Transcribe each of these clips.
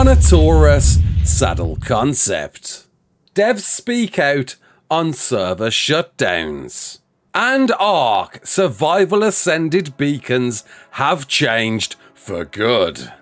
Carno Saddle concept. Devs speak out on server shutdowns. And ARK Survival Ascended beacons have changed for good.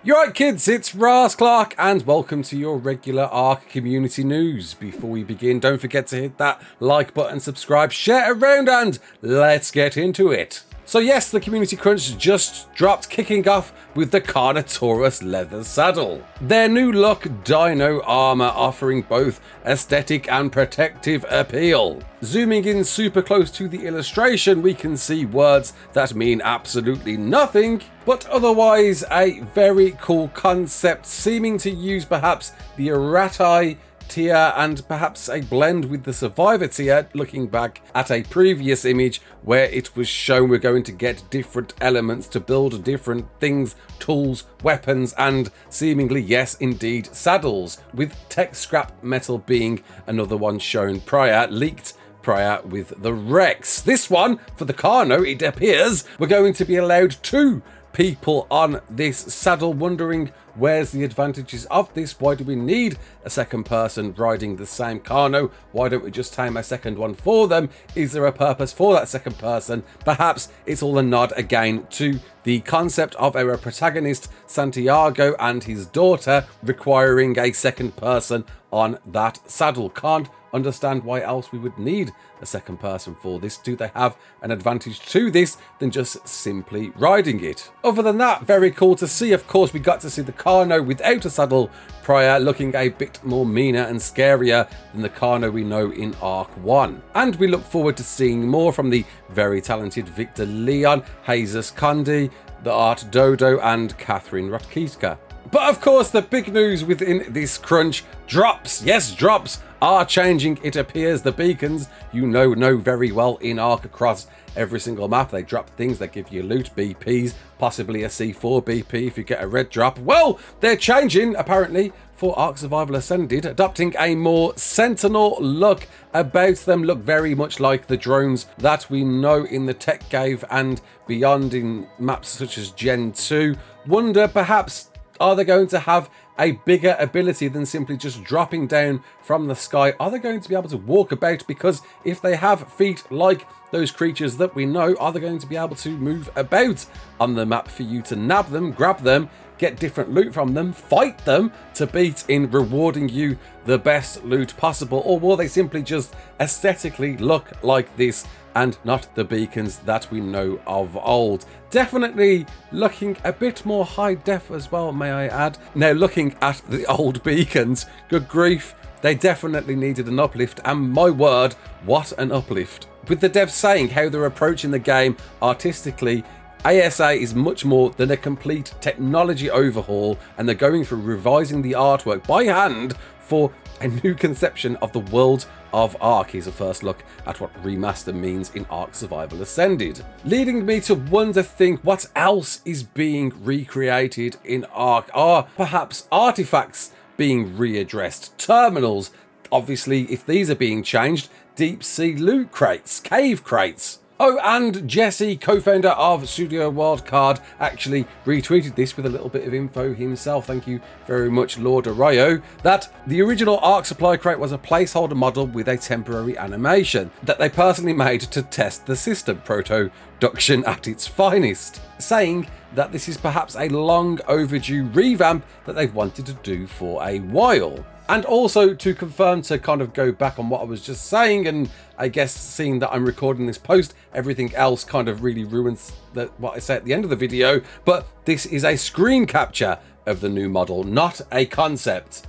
You're right, kids, it's Raasclark, and welcome to your regular ARK community news. Before we begin, don't forget to hit that like button, subscribe, share around, and let's get into it. So yes, the community crunch just dropped, kicking off with the Carno leather saddle. Their new look dino armor offering both aesthetic and protective appeal. Zooming in super close to the illustration, we can see words that mean absolutely nothing, but otherwise a very cool concept, seeming to use perhaps the errati tier and perhaps a blend with the survivor tier, looking back at a previous image where it was shown we're going to get different elements to build different things, tools, weapons, and seemingly, yes indeed, saddles, with tech scrap metal being another one shown prior, leaked prior with the Rex. This one, for the Carno, it appears we're going to be allowed 2 people on this saddle, wondering where's the advantages of this. Why do we need a second person riding the same Carno? Why don't we just tame a second one for them? Is there a purpose for that second person? Perhaps it's all a nod again to the concept of our protagonist Santiago and his daughter requiring a second person on that saddle. Can't understand why else we would need a second person for this. Do they have an advantage to this than just simply riding it? Other than that, very cool to see. Of course, we got to see the Carno without a saddle prior, looking a bit more meaner and scarier than the Carno we know in ARK 1. And we look forward to seeing more from the very talented Victor Leon, Jesus Condi, the Art Dodo, and Catherine Rotkiska. But of course, the big news within this crunch, drops, yes, drops, are changing. It appears the beacons, you know very well in ARK across every single map. They drop things, they give you loot, BPs, possibly a C4 BP if you get a red drop. Well, they're changing, apparently, for ARK Survival Ascended, adopting a more Sentinel look about them. Look very much like the drones that we know in the Tech Cave and beyond in maps such as Gen 2. Wonder, perhaps, are they going to have a bigger ability than simply just dropping down from the sky? Are they going to be able to walk about? Because if they have feet like those creatures that we know, are they going to be able to move about on the map for you to nab them, grab them, get different loot from them, fight them to beat in rewarding you the best loot possible? Or will they simply just aesthetically look like this and not the beacons that we know of old? Definitely looking a bit more high def as well, may I add. Now, looking at the old beacons, good grief, they definitely needed an uplift, and my word, what an uplift. With the devs saying how they're approaching the game artistically, ASA is much more than a complete technology overhaul, and they're going through revising the artwork by hand for a new conception of the world of ARK. Here's a first look at what remaster means in ARK Survival Ascended, leading me to wonder, think what else is being recreated in ARK. Are perhaps artifacts being readdressed? Terminals, obviously, if these are being changed, deep sea loot crates, cave crates. Oh, and Jesse, co-founder of Studio Wildcard, actually retweeted this with a little bit of info himself. Thank you very much, Lord Arayo. That the original ARK supply crate was a placeholder model with a temporary animation that they personally made to test the system, production at its finest, saying that this is perhaps a long overdue revamp that they've wanted to do for a while. And also to confirm, to kind of go back on what I was just saying, and I guess seeing that I'm recording this post, everything else kind of really ruins what I say at the end of the video, but this is a screen capture of the new model, not a concept,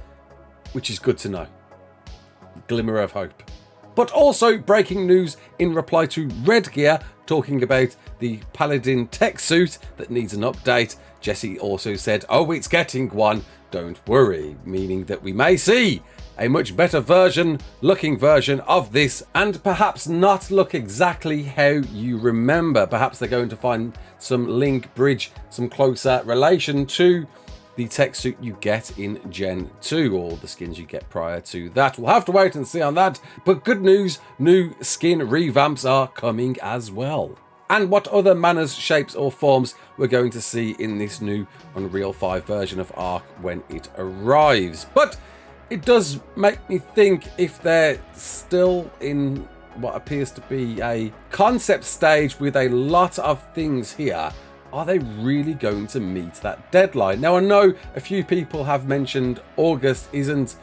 which is good to know. Glimmer of hope. But also breaking news in reply to Redgear talking about the Paladin tech suit that needs an update. Jesse also said, oh, it's getting one, don't worry, meaning that we may see a much better looking version of this, and perhaps not look exactly how you remember. Perhaps they're going to find some link, bridge, some closer relation to the tech suit you get in Gen 2, or the skins you get prior to that. We'll have to wait and see on that, but good news, new skin revamps are coming as well. and what other manners, shapes or forms we're going to see in this new Unreal 5 version of ARK when it arrives. But it does make me think, if they're still in what appears to be a concept stage with a lot of things here, are they really going to meet that deadline? Now, I know a few people have mentioned August isn't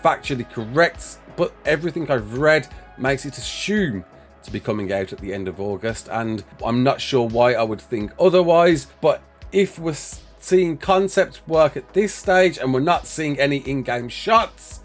factually correct, but everything I've read makes it assume to be coming out at the end of August, and I'm not sure why I would think otherwise. But if we're seeing concept work at this stage and we're not seeing any in-game shots,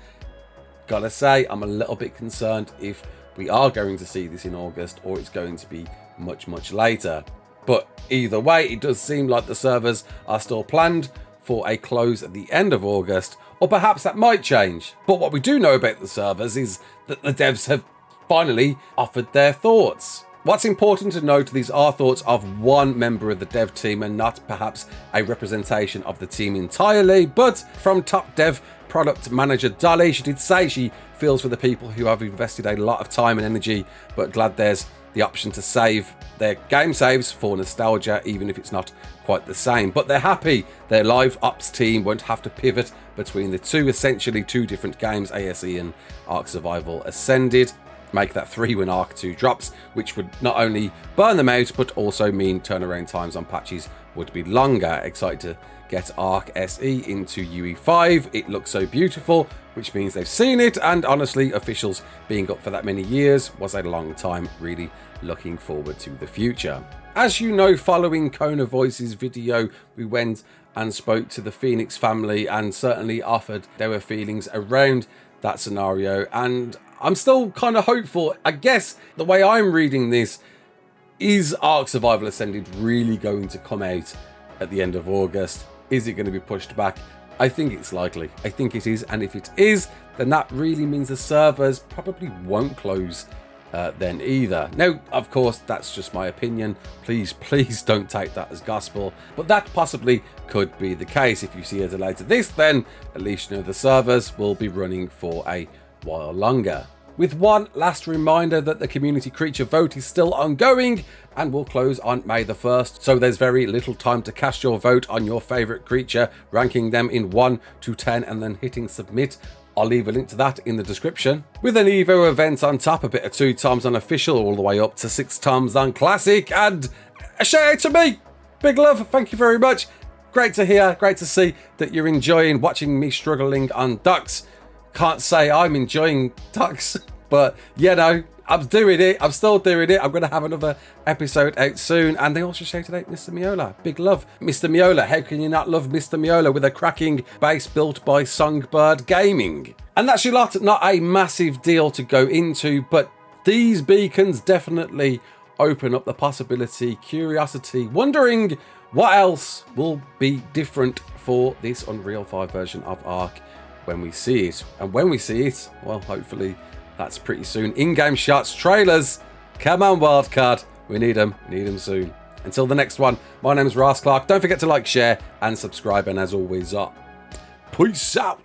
gotta say I'm a little bit concerned if we are going to see this in August or it's going to be much later. But either way, it does seem like the servers are still planned for a close at the end of August, or perhaps that might change. But what we do know about the servers is that the devs have finally offered their thoughts. What's important to note, these are thoughts of one member of the dev team and not perhaps a representation of the team entirely. But from top dev product manager Dolly, she did say she feels for the people who have invested a lot of time and energy, but glad there's the option to save their game saves for nostalgia, even if it's not quite the same. But they're happy their live ops team won't have to pivot between the two, essentially two different games, ASE and ARK Survival Ascended. Make that 3 when ARK 2 drops, which would not only burn them out, but also mean turnaround times on patches would be longer. Excited to get ARK SE into UE5. It looks so beautiful, which means they've seen it, and honestly, officials being up for that many years was a long time. Really looking forward to the future. As you know, following Kona Voice's video, we went and spoke to the Phoenix family and certainly offered their feelings around that scenario, and I'm still kind of hopeful. I guess the way I'm reading this is ARK Survival Ascended really going to come out at the end of August? Is it going to be pushed back? I think it's likely. I think it is, and if it is, then that really means the servers probably won't close then either. Now, of course, that's just my opinion. Please don't take that as gospel, but that possibly could be the case. If you see a delay to this, then at least you know the servers will be running for a while longer. With one last reminder that the community creature vote is still ongoing and will close on May the 1st, so there's very little time to cast your vote on your favourite creature, ranking them in 1 to 10 and then hitting submit. I'll leave a link to that in the description. With an Evo event on top, a bit of 2 times on official all the way up to 6 times on classic, and a shout out to me. Big love, thank you very much. Great to hear, great to see that you're enjoying watching me struggling on ducks. Can't say I'm enjoying ducks, but you know, I'm doing it. I'm still doing it. I'm going to have another episode out soon. And they also shouted out Mr. Miola. Big love. Mr. Miola. How can you not love Mr. Miola with a cracking base built by Songbird Gaming? And that's your lot. Not a massive deal to go into, but these beacons definitely open up the possibility, curiosity, wondering what else will be different for this Unreal 5 version of ARK when we see it. And when we see it, well, hopefully that's pretty soon. In-game shots, trailers, come on wildcard, we need them soon. Until the next one, my name is Raasclark. Don't forget to like, share and subscribe, and as always, peace out.